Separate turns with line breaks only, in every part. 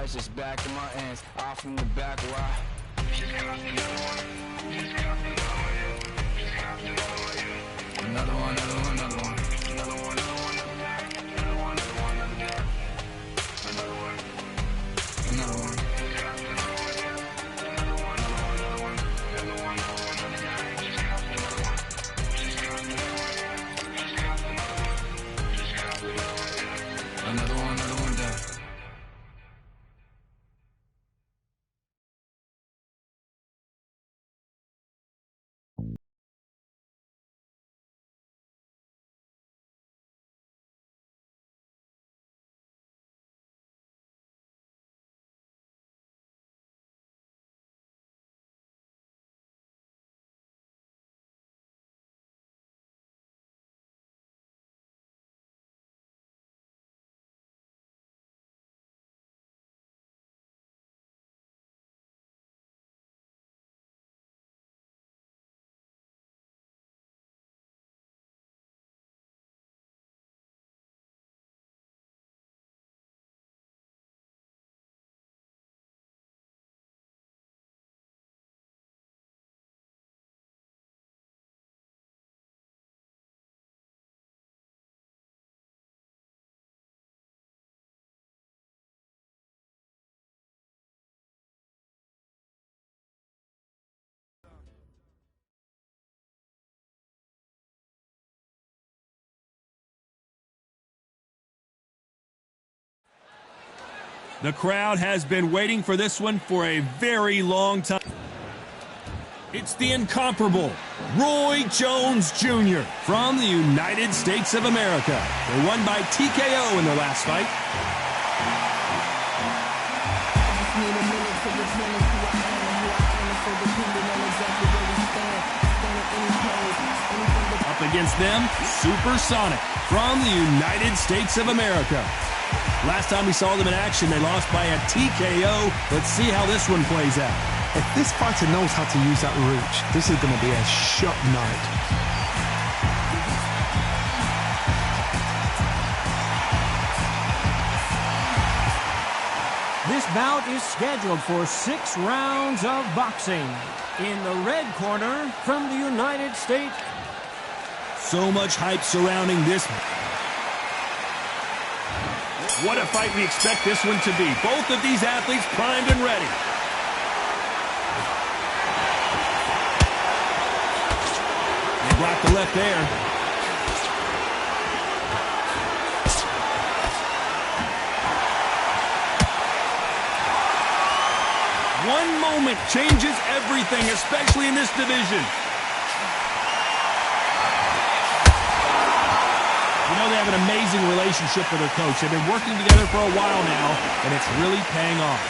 sides, just back in my ends, off from the back, why? Another one, another one, another one. Another one, another one, another one, another one, another one. Another one. Another one down.
The crowd has been waiting for this one for a very long time. It's the incomparable Roy Jones Jr. from the United States of America. They won by TKO in their last fight. Up against them, Supersonic from the United States of America. Last time we saw them in action, they lost by a TKO. Let's see how this one plays out.
If this fighter knows how to use that reach, this is going to be a shot night.
This bout is scheduled for 6 rounds of boxing. In the red corner from the United States.
So much hype surrounding this. What a fight we expect this one to be. Both of these athletes primed and ready. They blocked the left there. One moment changes everything, especially in this division. You know, they have an amazing relationship with their coach. They've been working together for a while now, and it's really paying off.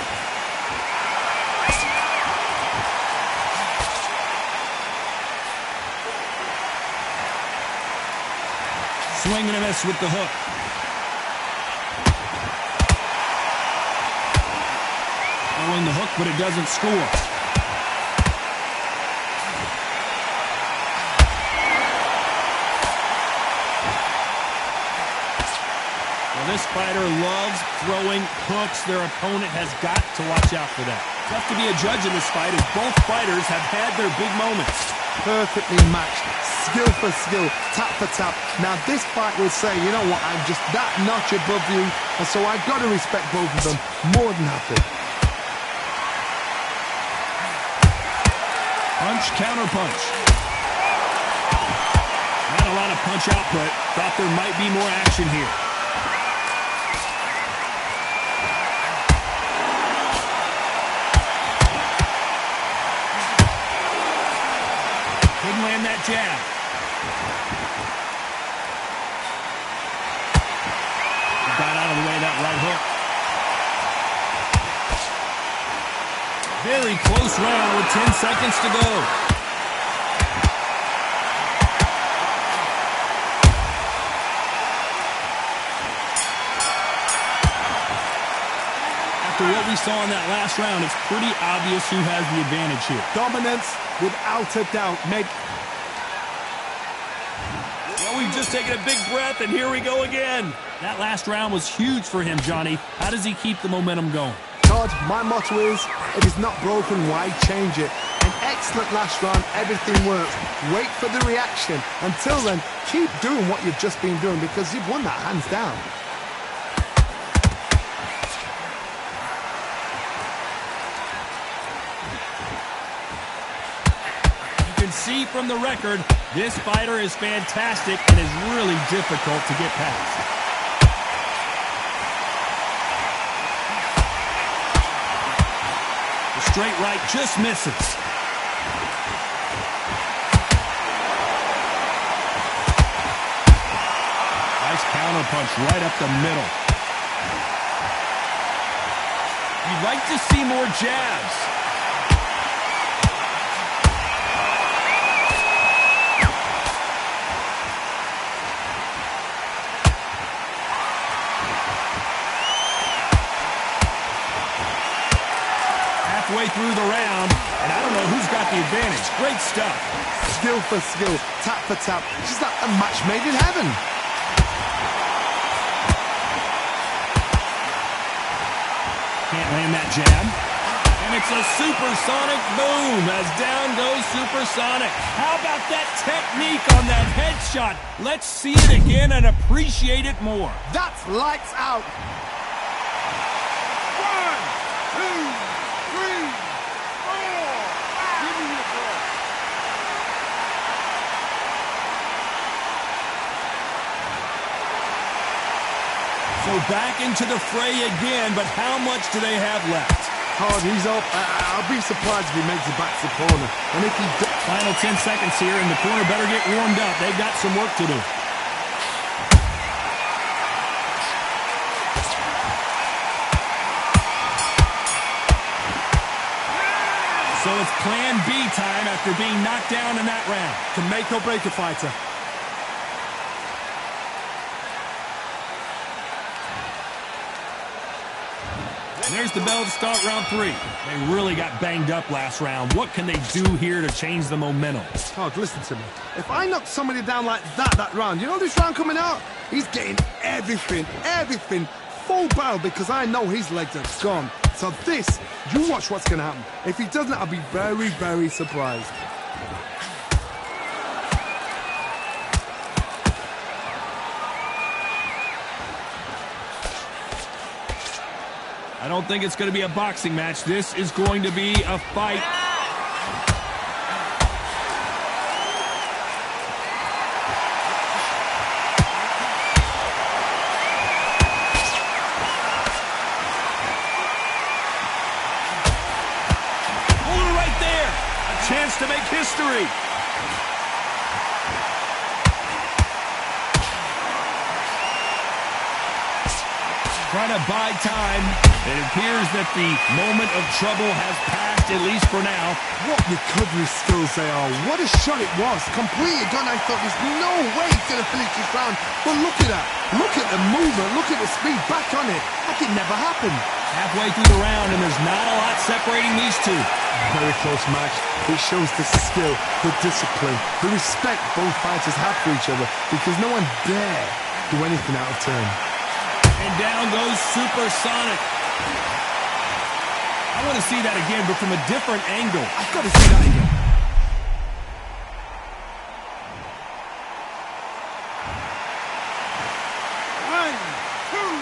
Swing and a miss with the hook. Throwing the hook, but it doesn't score. This fighter loves throwing hooks. Their opponent has got to watch out for that. Tough to be a judge in this fight as both fighters have had their big moments.
Perfectly matched, skill for skill, tap for tap. Now this fight will say, you know what, I'm just that notch above you, and so I've got to respect both of them more than happy.
Punch, counter punch. Not a lot of punch output. Thought there might be more action here. Couldn't land that jab. Got out of the way of that right hook. Very close round with 10 seconds to go. After what we saw in that last round, it's pretty obvious who has the advantage here.
Dominance, without a doubt.
Well, we've just taken a big breath, and here we go again. That last round was huge for him, Johnny. How does he keep the momentum going?
Todd, my motto is, if it's not broken, why change it? An excellent last round, everything works. Wait for the reaction. Until then, keep doing what you've just been doing because you've won that hands down.
You can see from the record, this fighter is fantastic and is really difficult to get past. The straight right just misses. Nice counter punch right up the middle. You'd like to see more jabs. Halfway through the round, and I don't know who's got the advantage. Great stuff.
Skill for skill, tap for tap. She's like a match made in heaven.
Can't land that jab. And it's a supersonic boom as down goes supersonic. How about that technique on that headshot? Let's see it again and appreciate it more.
That's lights out. 1, 2, 3, 4, 5. Give me your breath.
So back into the fray again, but how much do they have left?
Hard, he's up. I'll be surprised if he makes it back to the corner. And if he does...
Final 10 seconds here, and the corner better get warmed up. They've got some work to do. So it's plan B time after being knocked down in that round.
Can make or break a fighter.
And there's the bell to start round 3. They really got banged up last round. What can they do here to change the momentum?
Todd, listen to me. If I knock somebody down like that round, you know this round coming out? He's getting everything, full barrel because I know his legs are gone. So this, you watch what's going to happen. If he doesn't, I'll be very, very surprised.
I don't think it's going to be a boxing match. This is going to be a fight. Hold it right there. A chance to make history. Trying to buy time. It appears that the moment of trouble has passed, at least for now.
What recovery skills they are. What a shot it was. Completely gone. I thought there's no way he's going to finish this round. But look at that. Look at the movement. Look at the speed. Back on it. That could never happen.
Halfway through the round, and there's not a lot separating these two.
Very close match. It shows the skill, the discipline, the respect both fighters have for each other because no one dare do anything out of turn.
And down goes Supersonic. I want to see that again, but from a different angle.
I've got to see that again. One, two,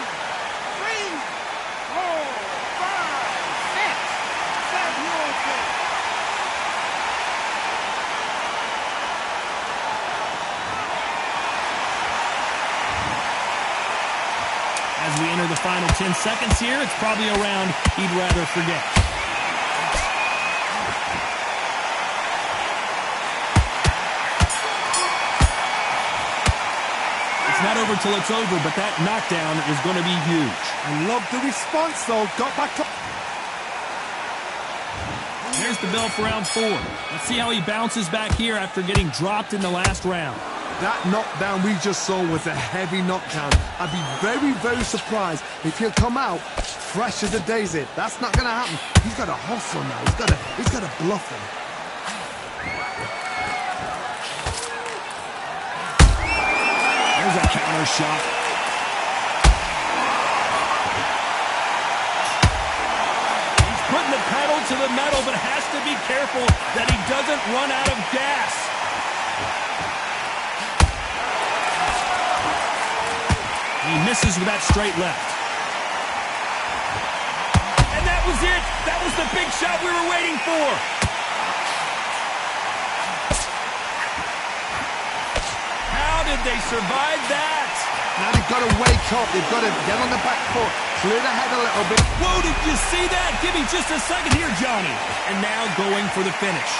three, four, five, six, seven, eight.
As we enter the final 10 seconds here, it's probably a round he'd rather forget. It's not over till it's over, but that knockdown is going to be huge.
I love the response, though. Got back up.
There's the bell for round 4. Let's see how he bounces back here after getting dropped in the last round.
That knockdown we just saw was a heavy knockdown. I'd be very, very surprised if he'll come out fresh as a daisy. That's not going to happen. He's got to hustle now. He's got to bluff him.
There's a counter shot. pedal to the metal, but has to be careful that he doesn't run out of gas. He misses with that straight left. And that was it. That was the big shot we were waiting for. How did they survive that?
Now they've got to wake up. They've got to get on the back foot, clear the head a little bit.
Whoa, did you see that? Give me just a second here, Johnny. And now going for the finish.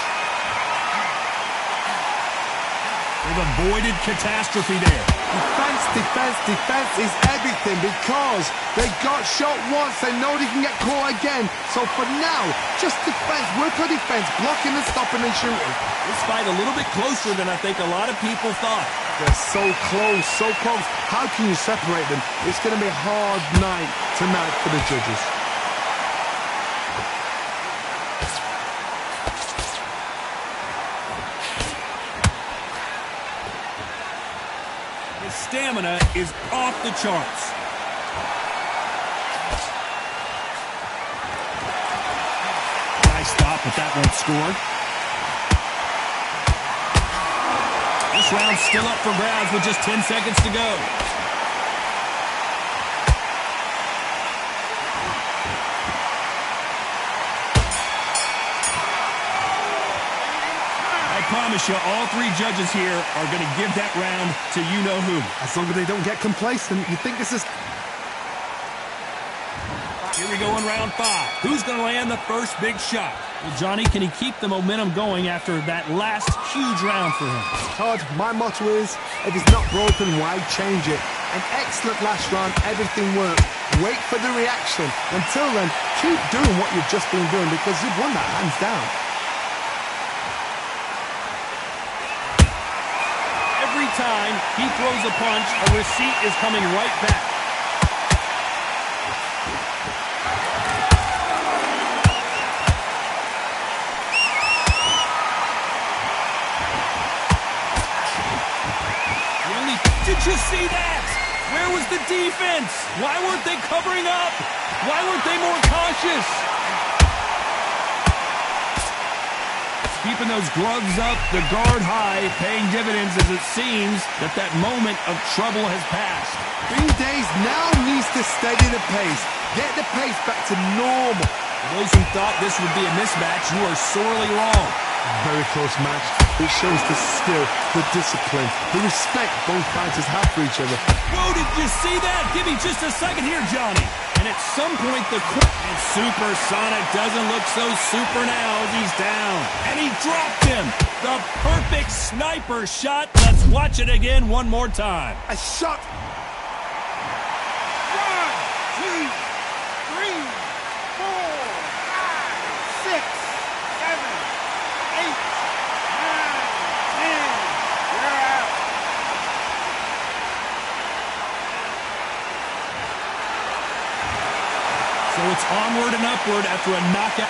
They've avoided catastrophe there.
Defense, defense, defense is everything because they got shot once. They know they can get caught again. So for now, just defense. Work on defense, blocking and stopping and shooting.
This fight a little bit closer than I think a lot of people thought.
They're so close, so close. How can you separate them? It's going to be a hard night tonight for the judges.
His stamina is off the charts. Nice stop, but that won't score. This round's still up for grabs with just 10 seconds to go. I promise you, all three judges here are going to give that round to you-know-who.
As long as they don't get complacent, you think this is...
Here we go in round 5. Who's going to land the first big shot? Well, Johnny, can he keep the momentum going after that last huge round for him?
Todd, my motto is, if it's not broken, why change it? An excellent last round, everything worked. Wait for the reaction. Until then, keep doing what you've just been doing because you've won that hands down.
Every time he throws a punch, a receipt is coming right back. Did you see that? Where was the defense? Why weren't they covering up? Why weren't they more cautious? Keeping those gloves up, the guard high, paying dividends as it seems that moment of trouble has passed.
3 days now needs to steady the pace. Get the pace back to normal.
For those who thought this would be a mismatch, you are sorely wrong.
Very close match. It shows the skill, the discipline, the respect both fighters have for each other.
Whoa, did you see that? Give me just a second here, Johnny. And at some point, the Supersonic doesn't look so super now as he's down. And he dropped him. The perfect sniper shot. Let's watch it again one more time.
A shot. 1, 2, 3, 4, 5, 6, 7, 8, 9, 10. You're out.
So it's onward and upward after a knockout.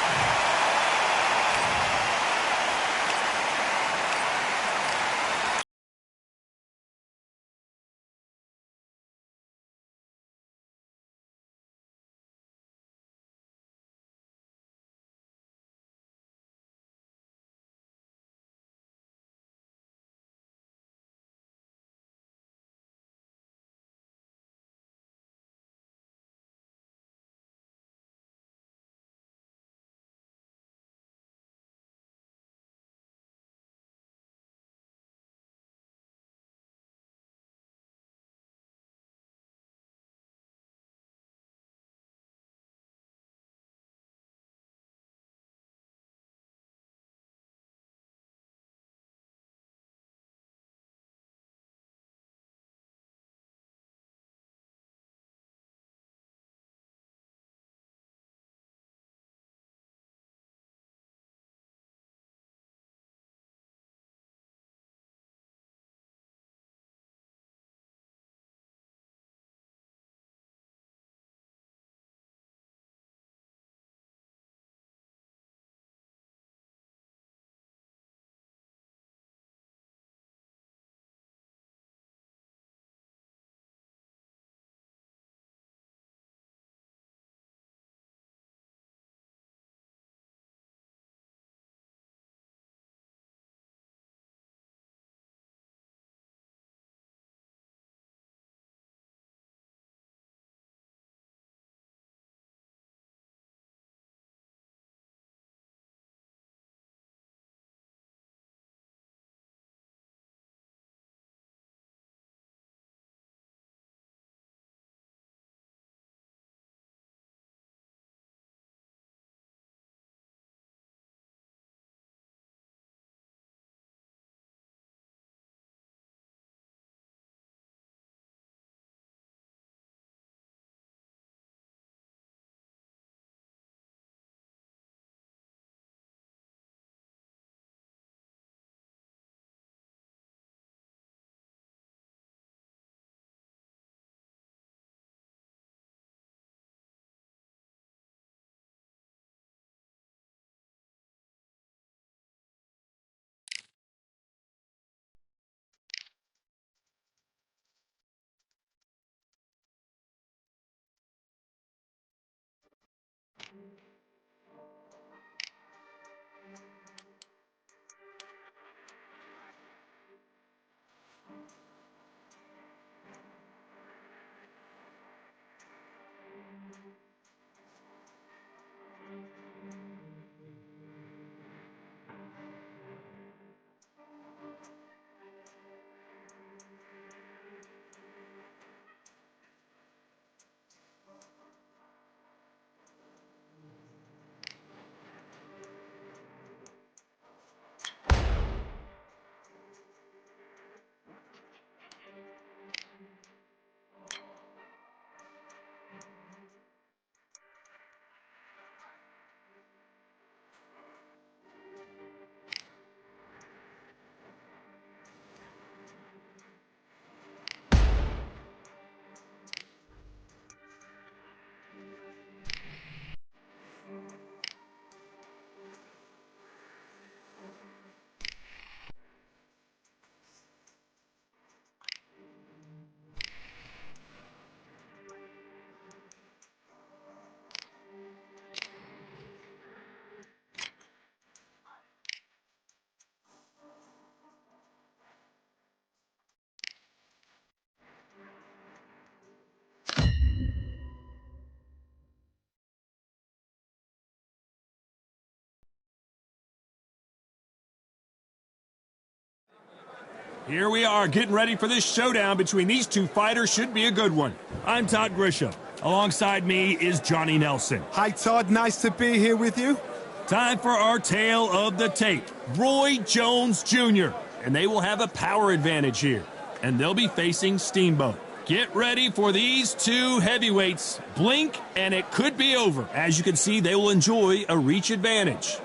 Here we are, getting ready for this showdown between these two fighters. Should be a good one. I'm Todd Grisham. Alongside me is Johnny Nelson.
Hi, Todd. Nice to be here with you.
Time for our tale of the tape. Roy Jones Jr. And they will have a power advantage here. And they'll be facing Steamboat. Get ready for these two heavyweights. Blink, and it could be over. As you can see, they will enjoy a reach advantage.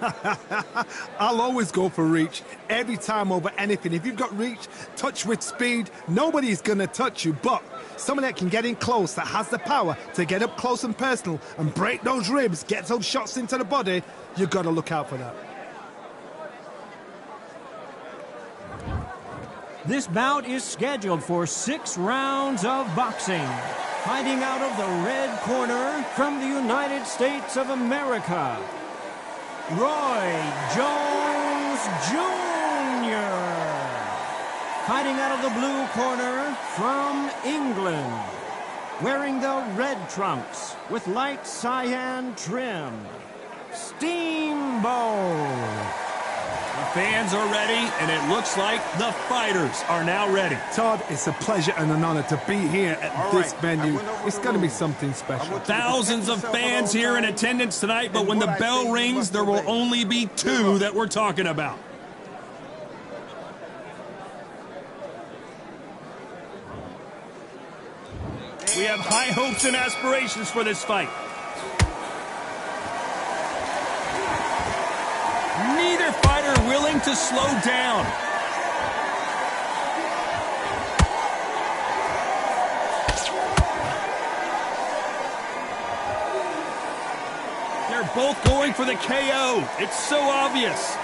I'll always go for reach. Every time over anything. If you've got reach, touch with speed, nobody's going to touch you. But someone that can get in close, that has the power to get up close and personal and break those ribs, get those shots into the body, you've got to look out for that.
This bout is scheduled for 6 rounds of boxing. Fighting out of the red corner from the United States of America, Roy Jones Jr. Fighting out of the blue corner from England, wearing the red trunks with light cyan trim, Steamboat.
The fans are ready, and it looks like the fighters are now ready.
Todd, it's a pleasure and an honor to be here at this venue. It's going to be something special.
Thousands of fans here in attendance tonight, but when the bell rings, there will only be 2 that we're talking about. We have high hopes and aspirations for this fight. Neither fighter willing to slow down. They're both going for the KO. It's so obvious.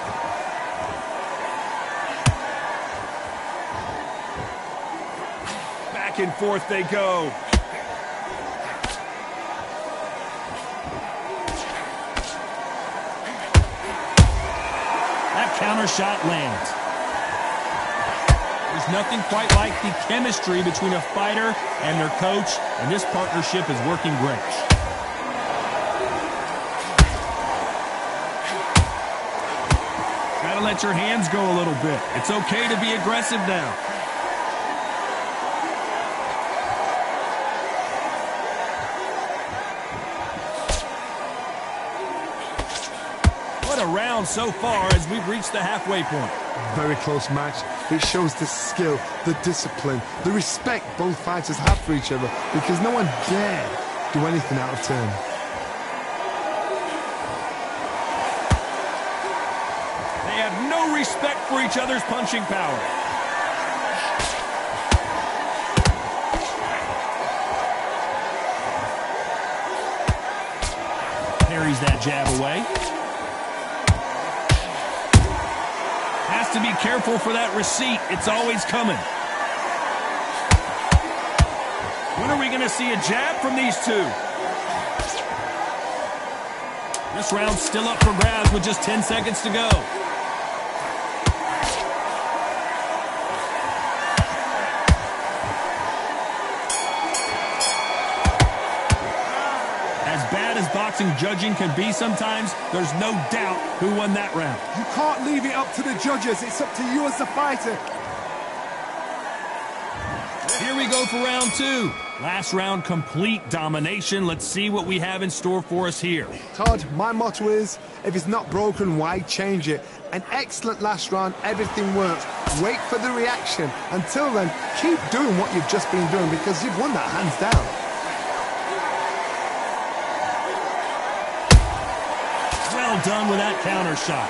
Back and forth they go. Counter shot lands. There's nothing quite like the chemistry between a fighter and their coach, and this partnership is working great. Gotta let your hands go a little bit. It's okay to be aggressive now. What a round so far as we've reached the halfway point.
Very close match. It shows the skill, the discipline, the respect both fighters have for each other, because no one dare do anything out of turn.
They have no respect for each other's punching power. Parries that jab away. Has to be careful for that receipt. It's always coming. When are we going to see a jab from these two? This round's still up for grabs with just 10 seconds to go. Boxing judging can be sometimes, there's no doubt who won that round.
You can't leave it up to the judges. It's up to you as the fighter.
Here we go for round 2. Last round, complete domination. Let's see what we have in store for us here.
Todd, my motto is, if it's not broken, why change it? An excellent last round, everything works. Wait for the reaction. Until then, keep doing what you've just been doing, because you've won that hands down.
Well done with that counter shot.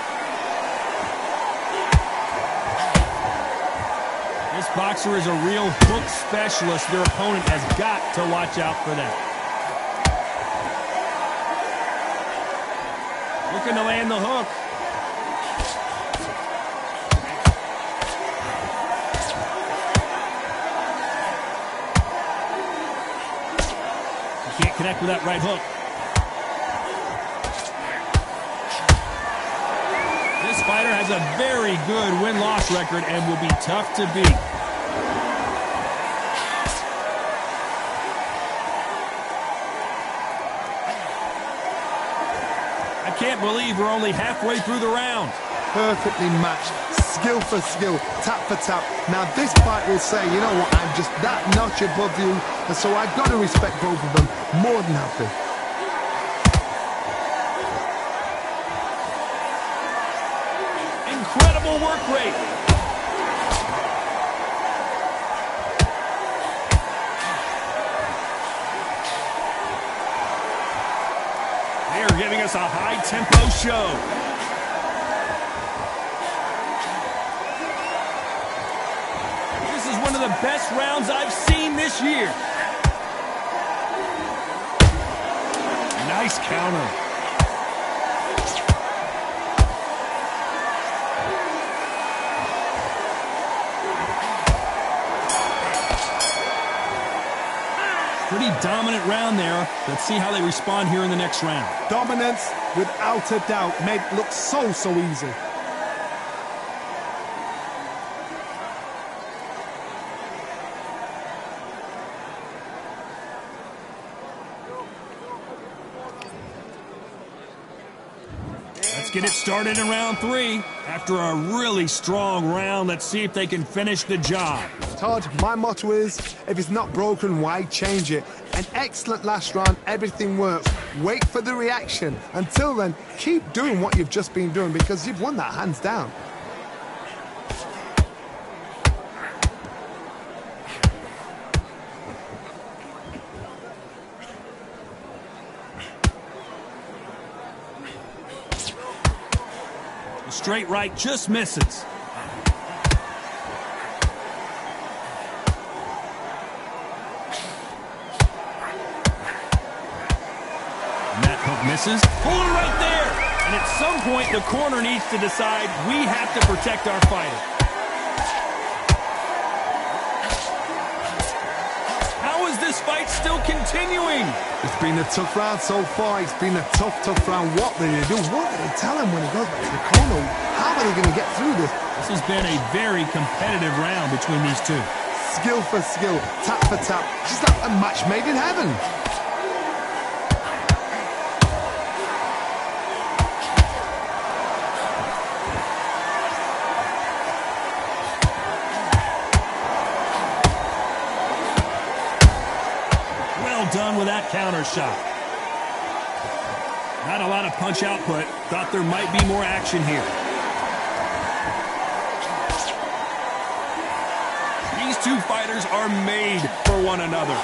This boxer is a real hook specialist. Their opponent has got to watch out for that. Looking to land the hook. He can't connect with that right hook. This fighter has a very good win-loss record and will be tough to beat. I can't believe we're only halfway through the round.
Perfectly matched, skill for skill, tap for tap. Now this fight will say, you know what, I'm just that notch above you, and so I've got to respect both of them more than happy.
Incredible work rate. They are giving us a high-tempo show. This is one of the best rounds I've seen this year. Nice counter. Pretty dominant round there. Let's see how they respond here in the next round.
Dominance, without a doubt, made it look so easy.
Let's get it started in round 3. After a really strong round, let's see if they can finish the job.
Todd, my motto is, if it's not broken, why change it? An excellent last round, everything works. Wait for the reaction. Until then, keep doing what you've just been doing because you've won that hands down.
The straight right just misses. Misses. Pull it right there. And at some point, the corner needs to decide we have to protect our fighter. How is this fight still continuing?
It's been a tough round so far. It's been a tough round. What did they do? What did they tell him when he goes back to the corner? How are they going to get through this?
This has been a very competitive round between these two.
Skill for skill, tap for tap. Just like a match made in heaven.
Done with that counter shot. Not a lot of punch output. Thought there might be more action here. These two fighters are made for one another.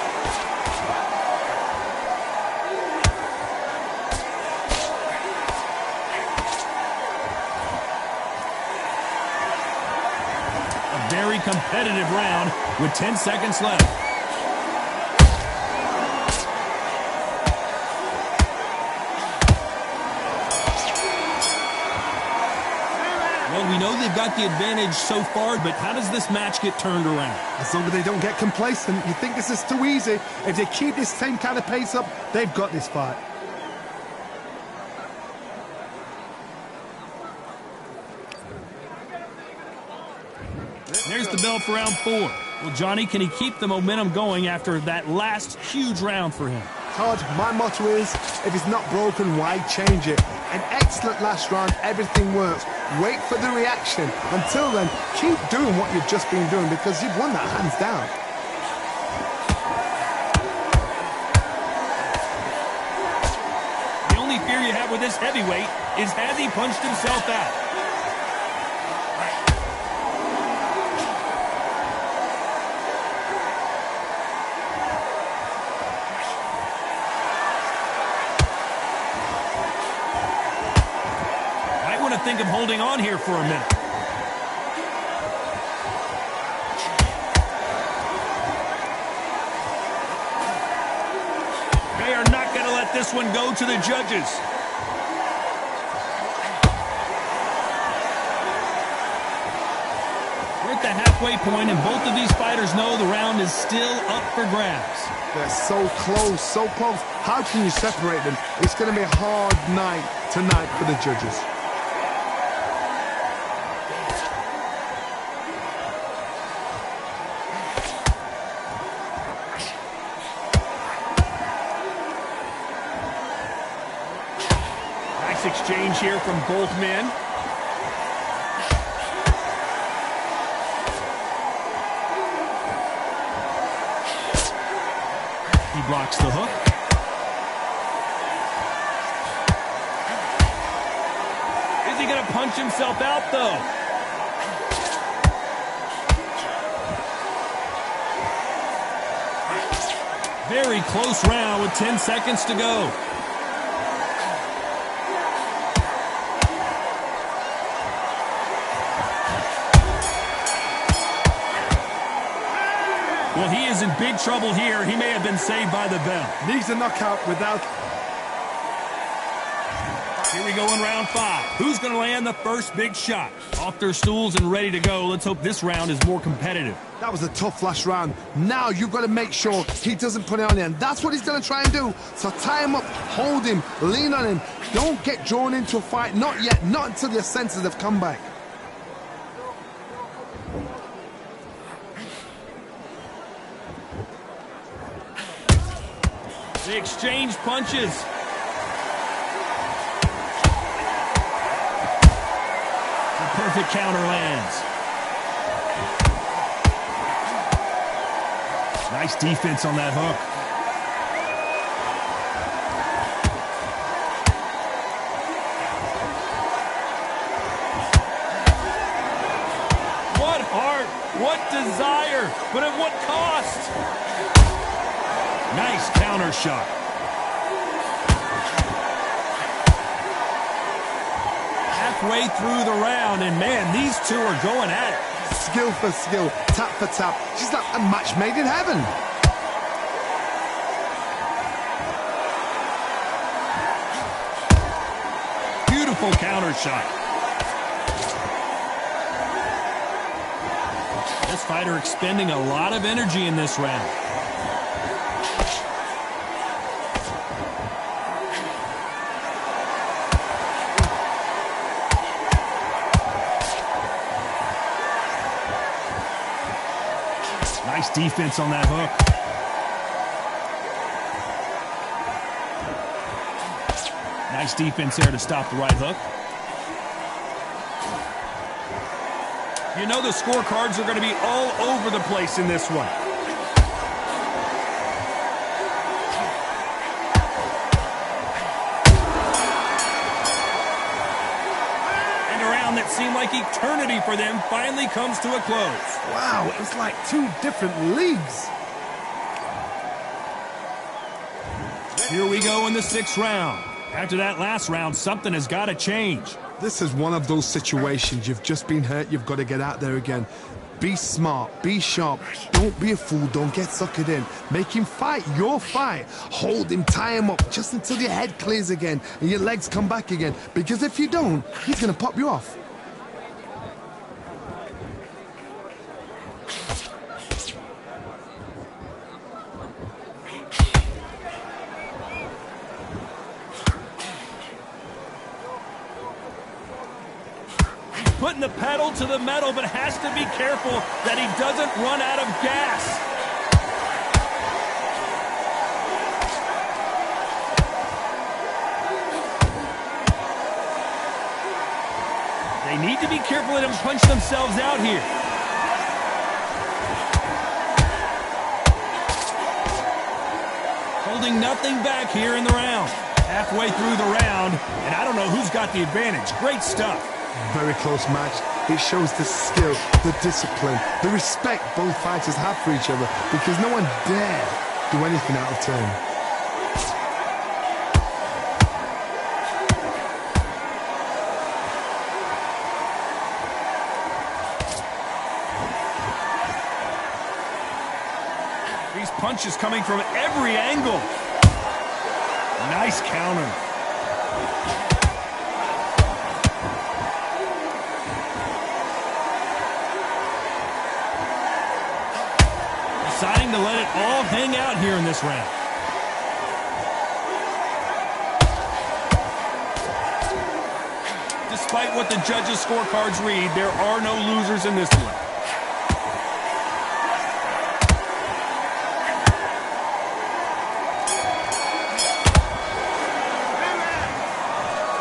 A very competitive round with 10 seconds left. We know they've got the advantage so far, but how does this match get turned around?
As long as they don't get complacent, you think this is too easy. If they keep this same kind of pace up, they've got this fight.
There's the bell for round 4. Well, Johnny, can he keep the momentum going after that last huge round for him?
Todd, my motto is, if it's not broken, why change it? An excellent last round, everything works. Wait for the reaction. Until then, keep doing what you've just been doing because you've won that hands down.
The only fear you have with this heavyweight is has he punched himself out? Think of holding on here for a minute. They are not going to let this one go to the judges. We're at the halfway point, and both of these fighters know the round is still up for grabs.
They're so close, so close. How can you separate them? It's going to be a hard night tonight for the judges.
Nice exchange here from both men. He blocks the hook. Is he going to punch himself out, though? Very close round with 10 seconds to go. Well, he is in big trouble here. He may have been saved by the bell.
Needs a knockout without...
Here we go in round 5. Who's going to land the first big shot? Off their stools and ready to go. Let's hope this round is more competitive.
That was a tough last round. Now you've got to make sure he doesn't put it on you, and that's what he's going to try and do. So tie him up, hold him, lean on him. Don't get drawn into a fight. Not yet. Not until your senses have come back.
They exchange punches. The perfect counter lands. Nice defense on that hook. What heart, what desire, but at what cost? Nice counter shot. Halfway through the round, and man, these two are going at it.
Skill for skill, tap for tap. She's like a match made in heaven.
Beautiful counter shot. This fighter expending a lot of energy in this round. Nice defense on that hook. Nice defense there to stop the right hook. You know the scorecards are going to be all over the place in this one. And a round that seemed like eternity for them finally comes to a close.
Wow, it was like two different leagues.
Here we go in the 6th round. After that last round, something has got to change.
This is one of those situations. You've just been hurt. You've got to get out there again. Be smart. Be sharp. Don't be a fool. Don't get suckered in. Make him fight your fight. Hold him. Tie him up just until your head clears again and your legs come back again. Because if you don't, he's going to pop you off.
Putting the pedal to the metal, but has to be careful that he doesn't run out of gas. They need to be careful let them punch themselves out here. Holding nothing back here in the round. Halfway through the round, and I don't know who's got the advantage. Great stuff.
Very close match. It shows the skill, the discipline, the respect both fighters have for each other because no one dare do anything out of turn.
These punches coming from every angle. Nice counter. Deciding to let it all hang out here in this round. Despite what the judges' scorecards read, there are no losers in this one.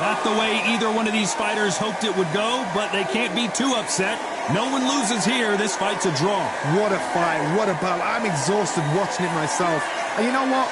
Not the way either one of these fighters hoped it would go, but they can't be too upset. No one loses here. This fight's a draw.
What a fight. What a battle. I'm exhausted watching it myself. And you know what?